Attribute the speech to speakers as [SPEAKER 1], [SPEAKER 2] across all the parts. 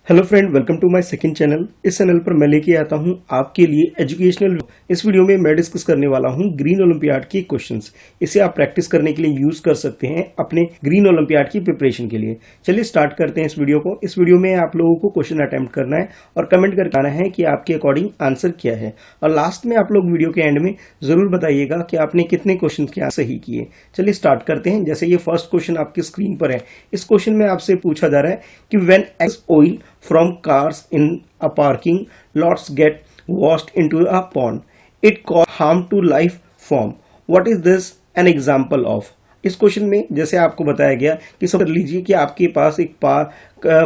[SPEAKER 1] Hello friend, welcome to my second channel. इस channel पर मैं लेके आता हूं आपके लिए एजुकेशनल। इस वीडियो में मैं डिस्कस करने वाला हूं ग्रीन ओलंपियाड के क्वेश्चंस। इसे आप प्रैक्टिस करने के लिए यूज कर सकते हैं अपने ग्रीन ओलंपियाड की प्रिपरेशन के लिए। चलिए स्टार्ट करते हैं इस वीडियो को। इस वीडियो में आप लोगों को क्वेश्चन अटेम्प्ट करना है और कमेंट करके आना है कि आपके अकॉर्डिंग आंसर क्या है। और लास्ट में आप लोग वीडियो के एंड में जरूर बताइएगा कि आपने कितने क्वेश्चन के सही किए। चलिए स्टार्ट करते हैं। जैसे ये फर्स्ट क्वेश्चन आपकी स्क्रीन पर है। इस क्वेश्चन में आपसे पूछा जा रहा है कि when oil from cars in a parking lots get washed into a pond. It cause harm to life form. What is this an example of? इस क्वेश्चन में जैसे आपको बताया गया कि समझ लीजिए कि आपके पास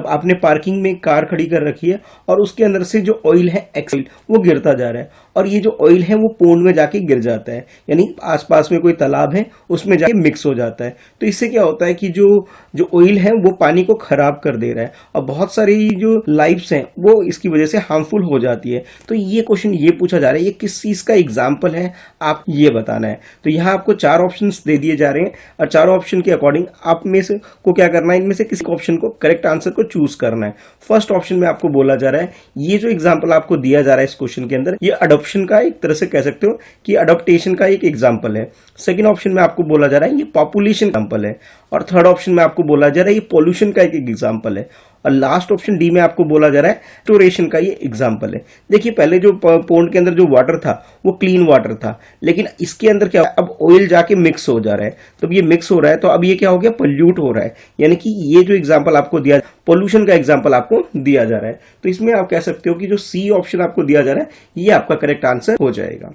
[SPEAKER 1] आपने पार्किंग में कार खड़ी कर रखी है और उसके अंदर से जो ऑयल है एक्सेल वो गिरता जा रहा है और ये जो ऑयल है वो पोंड में जाके गिर जाता है, यानी आसपास में कोई तालाब है उसमें जाके मिक्स हो जाता है। तो इससे क्या होता है कि जो ऑयल है वो पानी को खराब कर दे रहा है और बहुत सारी जो लाइफ्स हैं वो इसकी वजह से हार्मफुल हो जाती है। तो ये क्वेश्चन ये पूछा जा रहा है ये किस चीज का एग्जाम्पल है, आप ये बताना है। तो यहाँ आपको चार ऑप्शन दे दिए जा रहे हैं और चारों ऑप्शन के अकॉर्डिंग आप में से को क्या करना है, इनमें से किसी ऑप्शन को करेक्ट आंसर को चूज करना है। फर्स्ट ऑप्शन में आपको बोला जा रहा है, ये जो एग्जांपल आपको दिया जा रहा है इस क्वेश्चन के अंदर, ये अडॉप्शन का एक तरह से कह सकते हो कि अडॉप्टेशन का एक एग्जांपल है। सेकंड ऑप्शन में आपको बोला जा रहा है ये पॉपुलेशन एग्जांपल है और थर्ड ऑप्शन में आपको बोला जा रहा है ये पॉल्यूशन का एक एग्जांपल है और लास्ट ऑप्शन डी में आपको बोला जा रहा है स्टोरेशन का ये एग्जांपल है। देखिए पहले जो पोंड के अंदर जो वाटर था वो क्लीन वाटर था, लेकिन इसके अंदर क्या अब ऑयल जाके मिक्स हो जा रहा है। तो अब ये मिक्स हो रहा है तो अब ये क्या हो गया, पोल्यूट हो रहा है। यानी कि ये जो एग्जांपल आपको दिया, पोल्यूशन का एग्जांपल आपको दिया जा रहा है। तो इसमें आप कह सकते हो कि जो सी ऑप्शन आपको दिया जा रहा है ये आपका करेक्ट आंसर हो जाएगा।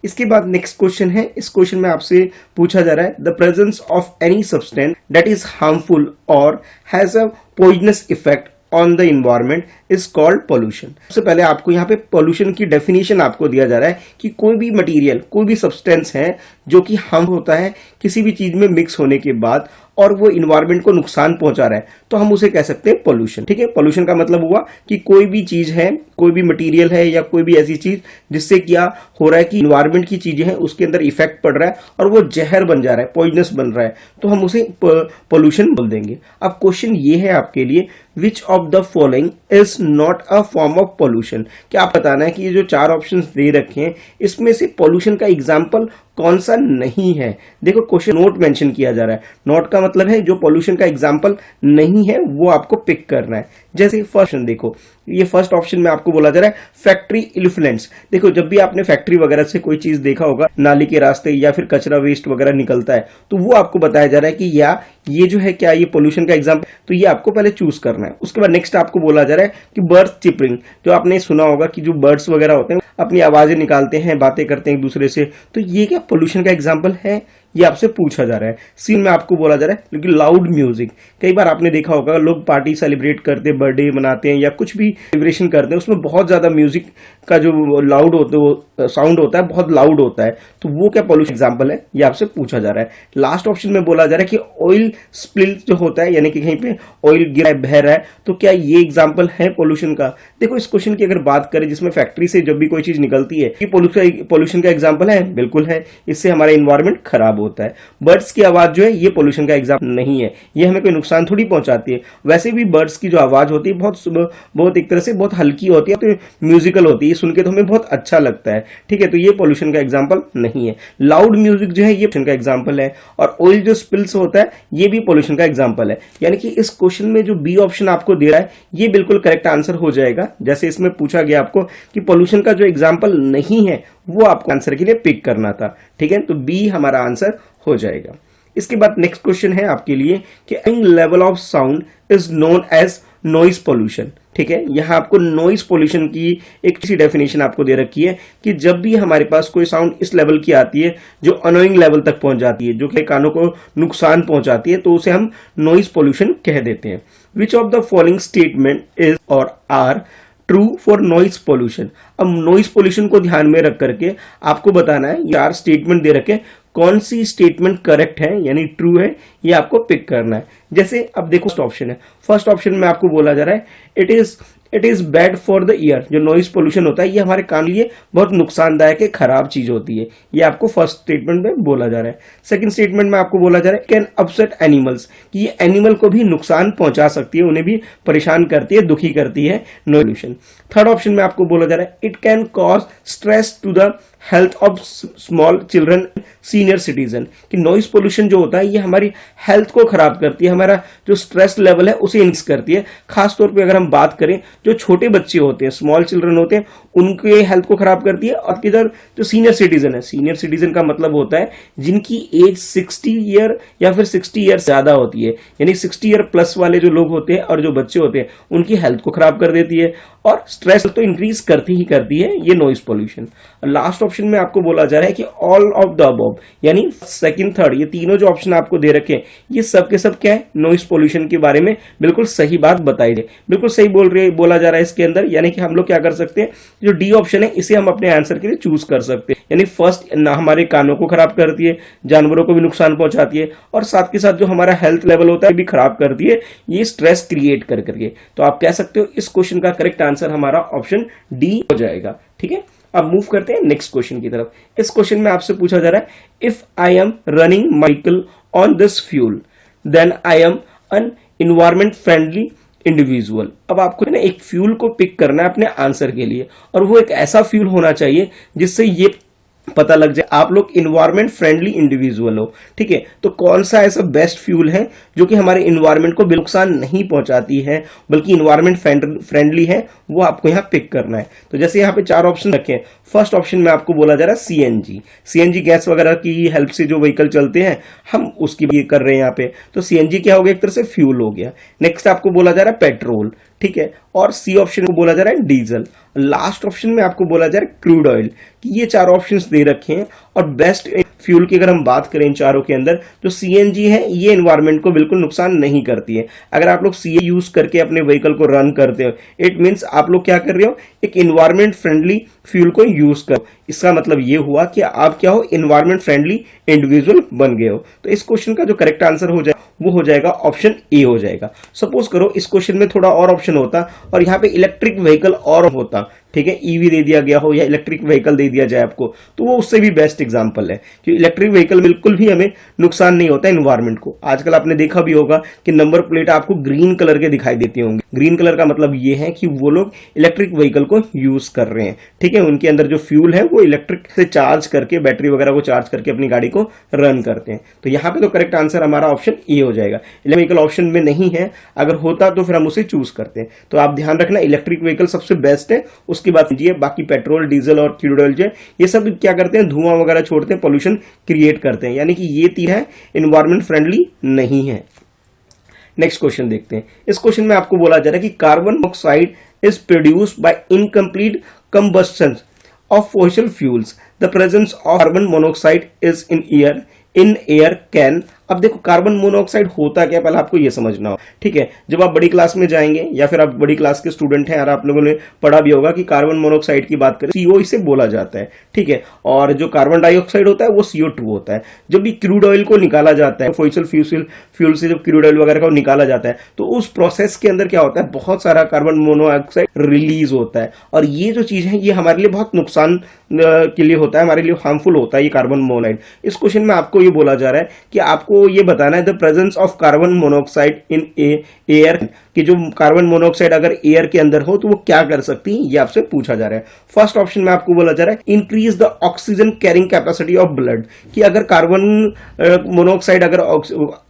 [SPEAKER 1] इसके बाद नेक्स्ट क्वेश्चन है। इस क्वेश्चन में आपसे पूछा जा रहा है the presence of any substance that is harmful और has a poisonous effect on the environment is called pollution. सबसे पहले आपको यहाँ पे पॉल्यूशन की डेफिनेशन आपको दिया जा रहा है कि कोई भी मटेरियल, कोई भी सब्सटेंस है जो कि हार्म होता है किसी भी चीज में मिक्स होने के बाद और वो इन्वायरमेंट को नुकसान पहुंचा रहा है तो हम उसे कह सकते हैं पॉल्यूशन। ठीक है, पॉल्यूशन का मतलब हुआ कि कोई भी चीज है, कोई भी मटेरियल है या कोई भी ऐसी चीज जिससे क्या हो रहा है कि इन्वायरमेंट की चीजें हैं उसके अंदर इफेक्ट पड़ रहा है और वो जहर बन जा रहा है, पॉइजनस बन रहा है, तो हम उसे पॉल्यूशन बोल देंगे। अब क्वेश्चन ये है आपके लिए, विच of the following is not a form of pollution. क्या आप बताना है कि ये जो चार ऑप्शन दे रखे हैं इसमें से पॉल्यूशन का एग्जाम्पल कौन सा नहीं है। देखो क्वेश्चन नोट मेंशन किया जा रहा है, नोट का मतलब है जो पॉल्यूशन का एग्जाम्पल नहीं है वो आपको पिक करना है। जैसे फर्स्ट देखो, ये फर्स्ट ऑप्शन में आपको बोला जा रहा है फैक्ट्री इन्फ्लुएंस। देखो जब भी आपने फैक्ट्री वगैरह से कोई चीज देखा होगा, नाली के रास्ते या फिर कचरा वेस्ट वगैरह निकलता है तो वो आपको बताया जा रहा है कि या ये जो है क्या ये पॉल्यूशन का एग्जाम्पल, तो ये आपको पहले चूज करना है। उसके बाद नेक्स्ट आपको बोला जा रहा है कि बर्ड्स चिपरिंग, जो आपने सुना होगा कि जो बर्ड्स वगैरह होते हैं अपनी आवाजें निकालते हैं, बातें करते हैं एक दूसरे से, तो ये क्या पॉल्यूशन का एग्जाम्पल है, ये आपसे पूछा जा रहा है। सी में आपको बोला जा रहा है लेकिन लाउड म्यूजिक, कई बार आपने देखा होगा लोग पार्टी सेलिब्रेट करते हैं, बर्थडे मनाते हैं या कुछ भी सेलिब्रेशन करते हैं, उसमें बहुत ज्यादा म्यूजिक का जो लाउड होता है, वो साउंड होता है, बहुत लाउड होता है, तो वो क्या पॉल्यूशन एग्जाम्पल है, ये आपसे पूछा जा रहा है। लास्ट ऑप्शन में बोला जा रहा है कि ऑयल स्पिल जो होता है, यानी कि कहीं पे ऑयल गिरा है, बह रहा है, तो क्या ये एग्जाम्पल है पॉल्यूशन का। देखो इस क्वेश्चन की अगर बात करें जिसमें फैक्ट्री से जब भी कोई चीज निकलती है, ये पॉल्यूशन का एग्जाम्पल है, बिल्कुल है, इससे हमारा इन्वायरमेंट खराब होता है। बर्ड्स की आवाज जो है ये पॉल्यूशन का एग्जाम्पल नहीं है, ये हमें कोई नुकसान थोड़ी पहुंचाती है। वैसे भी बर्ड्स की जो आवाज होती है बहुत एक तरह से बहुत हल्की होती है, तो म्यूजिकल होती है, सुन के तो हमें बहुत अच्छा लगता है। ठीक है, तो ये पॉल्यूशन का एग्जाम्पल नहीं है। लाउड म्यूजिक जो है ये पॉल्यूशन का एग्जाम्पल है और ऑयल जो स्पिल्स होता है ये भी पॉल्यूशन का एग्जाम्पल है। यानी कि इस क्वेश्चन में जो बी ऑप्शन आपको दे रहा है ये बिल्कुल करेक्ट आंसर हो जाएगा। जैसे इसमें पूछा गया आपको कि पॉल्यूशन का जो एग्जाम्पल नहीं है वो आपको आंसर के लिए पिक करना था। ठीक है, तो बी हमारा आंसर हो जाएगा। इसके बाद नेक्स्ट क्वेश्चन है आपके लिए कि level of sound is known as noise pollution. ठीक है, यहां आपको नॉइज पोल्यूशन की एक सी डेफिनेशन आपको दे रखी है कि जब भी हमारे पास कोई साउंड इस लेवल की आती है जो अनोइंग लेवल तक पहुंच जाती है, जो कि कानों को नुकसान पहुंचाती है, तो उसे हम नॉइज पोल्यूशन कह देते हैं। Which of the following statement is और are true for noise pollution. अब नॉइज पोल्यूशन को ध्यान में रख करके आपको बताना है, चार स्टेटमेंट दे रखे, कौन सी स्टेटमेंट करेक्ट है यानी ट्रू है, ये आपको पिक करना है। जैसे अब देखो फर्स्ट ऑप्शन है, फर्स्ट ऑप्शन में आपको बोला जा रहा है it is it is bad for the year. जो नॉइज पोल्यूशन होता है ये हमारे कान के लिए बहुत नुकसानदायक है, खराब चीज होती है। ये आपको फर्स्ट स्टेटमेंट में बोला जा रहा है। सेकंड स्टेटमेंट में आपको बोला जा रहा है कैन अपसेट एनिमल्स, कि ये एनिमल को भी नुकसान पहुंचा सकती है, उन्हें भी परेशान करती है, दुखी करती है नॉइज पोल्यूशन। थर्ड ऑप्शन में आपको बोला जा रहा है it can cause stress to the health of small children senior citizen, कि नॉइज पोल्यूशन जो होता है ये हमारी हेल्थ को खराब करती है, हमारा जो स्ट्रेस लेवल है उसे इंक्रीज करती है। खासतौर पे अगर हम बात करें जो छोटे बच्चे होते हैं, स्मॉल चिल्ड्रन होते हैं, उनके हेल्थ को खराब करती है। और किधर जो सीनियर सिटीजन है, सीनियर सिटीजन का मतलब होता है जिनकी एज 60 ईयर या फिर 60 ईयर ज्यादा होती है, यानी 60 ईयर प्लस वाले जो लोग होते हैं और जो बच्चे होते हैं उनकी हेल्थ को खराब कर देती है, और स्ट्रेस तो इंक्रीज करती ही करती है ये नॉइज पोल्यूशन। लास्ट ऑप्शन में आपको बोला जा रहा है कि ऑल ऑफ द अबव, यानी सेकंड थर्ड, ये तीनों जो ऑप्शन आपको दे रखे हैं ये सब के सब क्या है, नॉइज पोल्यूशन के बारे में बिल्कुल सही बात बताई है, बिल्कुल सही बोला जा रहा है इसके अंदर। यानी कि हम लोग क्या कर सकते हैं, जो डी ऑप्शन है इसे हम अपने आंसर के लिए चूज कर सकते हैं। यानी फर्स्ट हमारे कानों को खराब करती है, जानवरों को भी नुकसान पहुंचाती है, और साथ के साथ जो हमारा हेल्थ लेवल होता है भी खराब करती है, ये स्ट्रेस क्रिएट कर करके। तो आप कह सकते हो इस क्वेश्चन का करेक्ट आंसर हमारा ऑप्शन डी हो जाएगा। ठीक है, अब मूव करते हैं नेक्स्ट क्वेश्चन की तरफ। इस क्वेश्चन में आपसे पूछा जा रहा है if I am running my vehicle on this fuel then I am an environment friendly individual. अब आपको ना एक फ्यूल को पिक करना है अपने आंसर के लिए, और वो एक ऐसा फ्यूल होना चाहिए जिससे ये पता लग जाए आप लोग इन्वायरमेंट फ्रेंडली इंडिविजुअल हो। ठीक है, तो कौन सा ऐसा बेस्ट फ्यूल है जो कि हमारे इन्वायरमेंट को नुकसान नहीं पहुंचाती है बल्कि इन्वायरमेंट फ्रेंडली है, वो आपको यहाँ पिक करना है। तो जैसे यहाँ पे चार ऑप्शन रखे हैं, फर्स्ट ऑप्शन में आपको बोला जा रहा है सीएनजी। सीएनजी गैस वगैरह की हेल्प से जो व्हीकल चलते हैं हम उसकी भी कर रहे हैं यहाँ पे, तो सीएनजी क्या हो गया, एक तरह से फ्यूल हो गया। नेक्स्ट आपको बोला जा रहा है पेट्रोल, ठीक है, और सी ऑप्शन को बोला जा रहा है डीजल। लास्ट ऑप्शन में आपको बोला जा रहा है क्रूड ऑयल, कि ये चार ऑप्शंस दे रखे हैं। और बेस्ट फ्यूल की अगर हम बात करें इन चारों के अंदर, जो सीएनजी है ये एनवायरमेंट को बिल्कुल नुकसान नहीं करती है। अगर आप लोग सीए यूज करके अपने व्हीकल को रन करते हो, इट मींस आप लोग क्या कर रहे हो, एक एनवायरमेंट फ्रेंडली फ्यूल को यूज करो। इसका मतलब ये हुआ कि आप क्या हो, एनवायरमेंट फ्रेंडली इंडिविजुअल बन गए हो। तो इस क्वेश्चन का जो करेक्ट आंसर हो जाए वो हो जाएगा ऑप्शन ए हो जाएगा। सपोज करो इस क्वेश्चन में थोड़ा और ऑप्शन होता और यहाँ पे इलेक्ट्रिक व्हीकल और होता, ठीक है, ईवी दे दिया गया हो या इलेक्ट्रिक व्हीकल दे दिया जाए आपको, तो वो उससे भी बेस्ट एग्जांपल है कि इलेक्ट्रिक व्हीकल बिल्कुल भी हमें नुकसान नहीं होता एनवायरमेंट को। आजकल आपने देखा भी होगा कि नंबर प्लेट आपको ग्रीन कलर के दिखाई देती होंगी। ग्रीन कलर का मतलब ये है कि वो लोग इलेक्ट्रिक व्हीकल को यूज कर रहे हैं। ठीक है, उनके अंदर जो फ्यूल है वो इलेक्ट्रिक से चार्ज करके, बैटरी वगैरह को चार्ज करके अपनी गाड़ी को रन करते हैं। तो यहाँ पे तो करेक्ट आंसर हमारा ऑप्शन ए हो जाएगा। इलेक्ट्रिक व्हीकल ऑप्शन में नहीं है, अगर होता तो फिर हम उसे चूज करते हैं। तो आप ध्यान रखना इलेक्ट्रिक व्हीकल सबसे बेस्ट है, उसकी बात कीजिए। बाकी पेट्रोल, डीजल और क्रूड ऑयल जो है ये सब क्या करते हैं, धुआं वगैरह छोड़ते हैं, पोल्यूशन क्रिएट करते हैं, यानी कि ये तीन है एनवायरमेंट फ्रेंडली नहीं है। नेक्स्ट क्वेश्चन देखते हैं। इस क्वेश्चन में आपको बोला जा रहा है कि carbon monoxide is produced by incomplete combustion of fossil fuels, the presence of carbon monoxide is in air can. अब देखो कार्बन मोनोऑक्साइड होता क्या, पहले आपको ये समझना हो। ठीक है, जब आप बड़ी क्लास में जाएंगे या फिर आप बड़ी क्लास के स्टूडेंट हैं और आप लोगों ने पढ़ा भी होगा कि कार्बन मोनोऑक्साइड की बात करें CO इसे बोला जाता है। ठीक है, और जो कार्बन डाइऑक्साइड होता है वो CO2 होता है। जब भी क्रूड ऑयल को निकाला जाता है, फॉसिल फ्यूल से जब क्रूड ऑयल वगैरह को निकाला जाता है, तो उस प्रोसेस के अंदर क्या होता है, बहुत सारा कार्बन मोनोऑक्साइड रिलीज होता है। और ये जो चीज है ये हमारे लिए बहुत नुकसान के लिए होता है, हमारे लिए हार्मफुल होता है ये कार्बन मोनोऑक्साइड। इस क्वेश्चन में आपको ये बोला जा रहा है कि आपको ये बताना है the presence of carbon monoxide in air, कि जो कार्बन मोनोऑक्साइड अगर एयर के अंदर हो तो वो क्या कर सकती है, ये आपसे पूछा जा रहा है। फर्स्ट ऑप्शन में आपको बोला जा रहा है increase the oxygen carrying capacity of blood, कि अगर कार्बन मोनोऑक्साइड अगर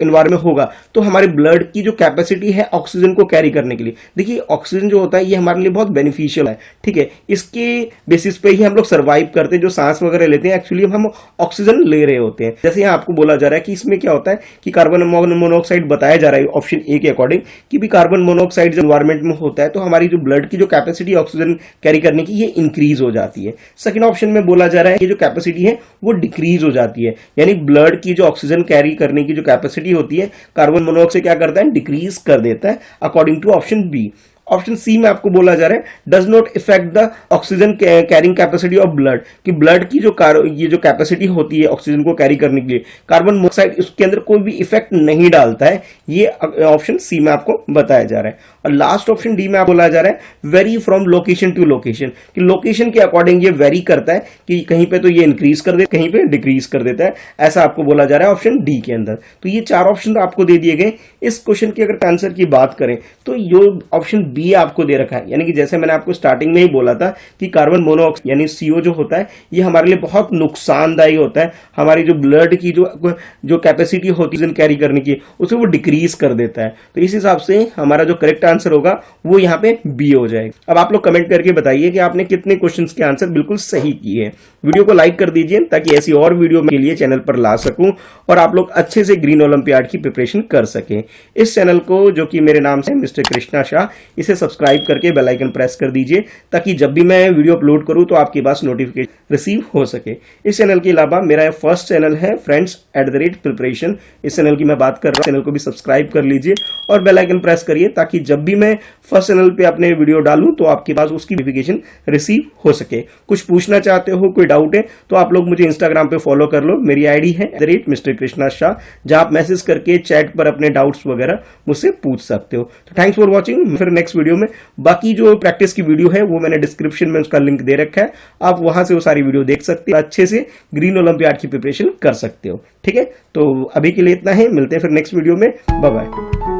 [SPEAKER 1] एनवायरमेंट में होगा तो हमारे ब्लड की जो कैपेसिटी है ऑक्सीजन को कैरी करने के लिए, देखिए ऑक्सीजन जो होता है ये हमारे लिए बहुत बेनिफिशियल है। ठीक है, इसके बेसिस पे ही हम लोग सर्वाइव करते हैं, जो सांस वगैरह लेते हैं एक्चुअली हम ऑक्सीजन ले रहे होते हैं। जैसे यहाँ आपको बोला जा रहा है कि इसमें क्या होता है कि कार्बन मोनोऑक्साइड बताया जा रहा है ऑप्शन ए के अकॉर्डिंग कि भी कार्बन मोनोऑक्साइड जब एनवायरमेंट में होता है तो हमारी जो ब्लड की जो कैपेसिटी ऑक्सीजन कैरी करने की ये इंक्रीज हो जाती है। सेकंड ऑप्शन में बोला जा रहा है कि जो कैपेसिटी है वो डिक्रीज हो जाती है, यानी ब्लड की जो ऑक्सीजन कैरी करने की जो कैपेसिटी होती है कार्बन मोनोऑक्साइड क्या करता है, डिक्रीज कर देता है, according to option B. Option C में आपको बोला जा रहा है does not effect the oxygen carrying capacity of blood, कि ब्लड की ये जो कैपेसिटी होती है ऑक्सीजन को कैरी करने के लिए, कार्बन मोनोऑक्साइड उसके अंदर कोई भी इफेक्ट नहीं डालता है। ये ऑप्शन सी में आपको बताया जा रहा है। और लास्ट ऑप्शन डी में आपको बोला जा रहा है vary from location to location, कि लोकेशन के अकॉर्डिंग ये वेरी करता है, कि कहीं पे तो ये इंक्रीज कर देता है, कहीं पे डिक्रीज कर देता है, ऐसा आपको बोला जा रहा है ऑप्शन डी के अंदर। तो ये 4 ऑप्शन आपको दे दिए गए। इस क्वेश्चन की अगर आंसर की बात करें तो ये ऑप्शन बी आपको दे रखा है, यानी कि जैसे मैंने आपको स्टार्टिंग में ही बोला था कि कार्बन मोनोऑक्साइड यानी सीओ जो होता है ये हमारे लिए बहुत नुकसानदायी होता है, हमारी जो ब्लड की जो कैपेसिटी होती है कैरी करने की उसे वो डिक्रीज कर देता है। तो इस हिसाब से हमारा जो करेक्ट आंसर होगा वो यहाँ पे बी हो जाएगा। अब आप लोग कमेंट करके बताइए कि आपने कितने क्वेश्चंस के आंसर बिल्कुल सही किए हैं। वीडियो को लाइक कर दीजिए ताकि ऐसी और वीडियो के लिए चैनल पर ला सकूं और आप लोग अच्छे से ग्रीन ओलंपियाड की प्रिपरेशन कर सकें। इस चैनल को जो कि मेरे नाम से मिस्टर कृष्णा शाह, इसे सब्सक्राइब करके बेल आइकन प्रेस कर दीजिए ताकि जब भी मैं वीडियो अपलोड करूं तो आपके पास नोटिफिकेशन रिसीव हो सके। इस चैनल के अलावा मेरा फर्स्ट चैनल है friends@प्रिपरेशन, इस चैनल की मैं बात कर रहा हूं। चैनल को भी सब्सक्राइब कर लीजिए और बेल आइकन प्रेस करिए ताकि जब भी मैं फर्स्ट चैनल पे अपने वीडियो डालूं तो आपके पास उसकी नोटिफिकेशन रिसीव हो सके। कुछ पूछना चाहते हो, कोई डाउट है तो आप लोग मुझे इंस्टाग्राम पे फॉलो कर लो, मेरी आईडी है मिस्टर कृष्णा शाह, जहां आप मैसेज करके चैट पर अपने डाउट्स वगैरह मुझसे पूछ सकते हो। तो थैंक्स फॉर वॉचिंग। फिर नेक्स्ट वीडियो में बाकी जो प्रैक्टिस की वीडियो है वो मैंने डिस्क्रिप्शन में उसका लिंक दे रखा है, आप वहां से वो सारी वीडियो देख सकते हो, अच्छे से ग्रीन ओलंपियाड की प्रिपरेशन कर सकते हो। ठीक है, तो अभी के लिए इतना है, मिलते हैं फिर नेक्स्ट वीडियो में। Bye bye.